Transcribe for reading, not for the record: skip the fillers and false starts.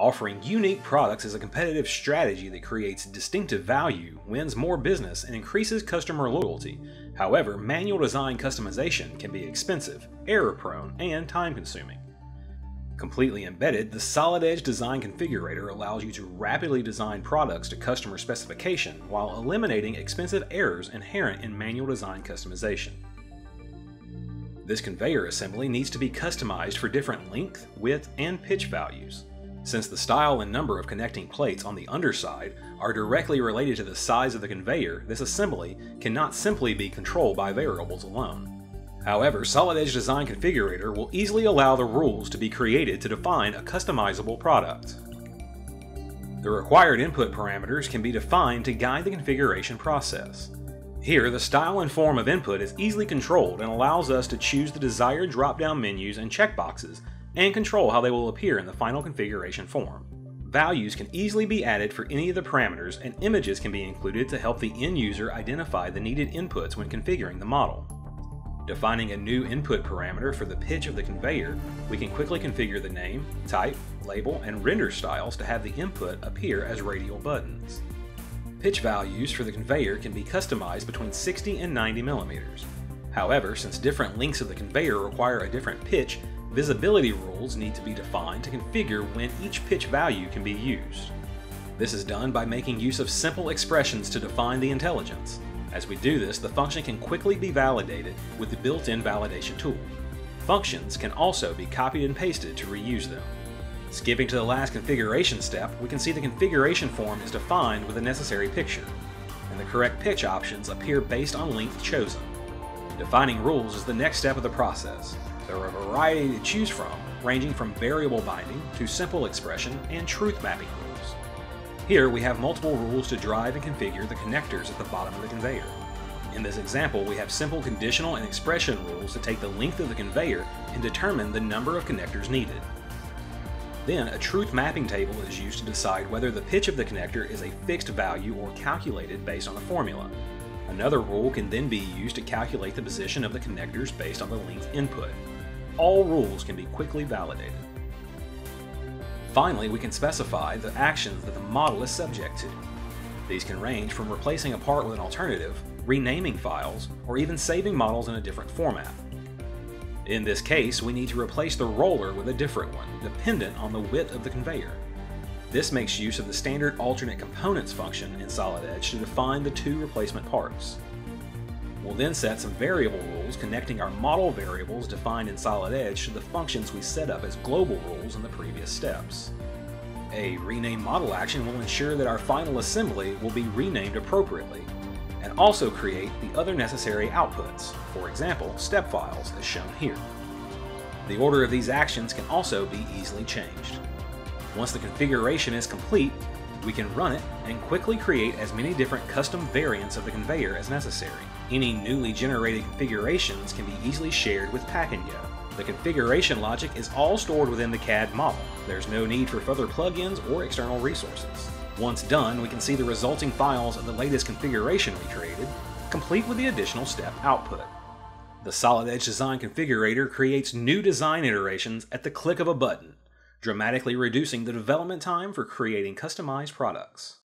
Offering unique products is a competitive strategy that creates distinctive value, wins more business, and increases customer loyalty. However, manual design customization can be expensive, error-prone, and time-consuming. Completely embedded, the Solid Edge Design Configurator allows you to rapidly design products to customer specification while eliminating expensive errors inherent in manual design customization. This conveyor assembly needs to be customized for different length, width, and pitch values. Since the style and number of connecting plates on the underside are directly related to the size of the conveyor, this assembly cannot simply be controlled by variables alone. However, Solid Edge Design Configurator will easily allow the rules to be created to define a customizable product. The required input parameters can be defined to guide the configuration process. Here, the style and form of input is easily controlled and allows us to choose the desired drop-down menus and checkboxes and control how they will appear in the final configuration form. Values can easily be added for any of the parameters, and images can be included to help the end user identify the needed inputs when configuring the model. Defining a new input parameter for the pitch of the conveyor, we can quickly configure the name, type, label, and render styles to have the input appear as radial buttons. Pitch values for the conveyor can be customized between 60 and 90 millimeters. However, since different lengths of the conveyor require a different pitch, visibility rules need to be defined to configure when each pitch value can be used. This is done by making use of simple expressions to define the intelligence. As we do this, the function can quickly be validated with the built-in validation tool. Functions can also be copied and pasted to reuse them. Skipping to the last configuration step, we can see the configuration form is defined with the necessary picture, and the correct pitch options appear based on length chosen. Defining rules is the next step of the process. There are a variety to choose from, ranging from variable binding to simple expression and truth mapping rules. Here we have multiple rules to drive and configure the connectors at the bottom of the conveyor. In this example, we have simple conditional and expression rules to take the length of the conveyor and determine the number of connectors needed. Then a truth mapping table is used to decide whether the pitch of the connector is a fixed value or calculated based on a formula. Another rule can then be used to calculate the position of the connectors based on the length input. All rules can be quickly validated. Finally, we can specify the actions that the model is subject to. These can range from replacing a part with an alternative, renaming files, or even saving models in a different format. In this case, we need to replace the roller with a different one, dependent on the width of the conveyor. This makes use of the standard alternate components function in Solid Edge to define the two replacement parts. We'll then set some variable rules connecting our model variables defined in Solid Edge to the functions we set up as global rules in the previous steps. A rename model action will ensure that our final assembly will be renamed appropriately, and also create the other necessary outputs, for example, step files as shown here. The order of these actions can also be easily changed. Once the configuration is complete, we can run it and quickly create as many different custom variants of the conveyor as necessary. Any newly generated configurations can be easily shared with Pack and Go. The configuration logic is all stored within the CAD model. There's no need for further plugins or external resources. Once done, we can see the resulting files of the latest configuration we created, complete with the additional step output. The Solid Edge Design Configurator creates new design iterations at the click of a button, dramatically reducing the development time for creating customized products.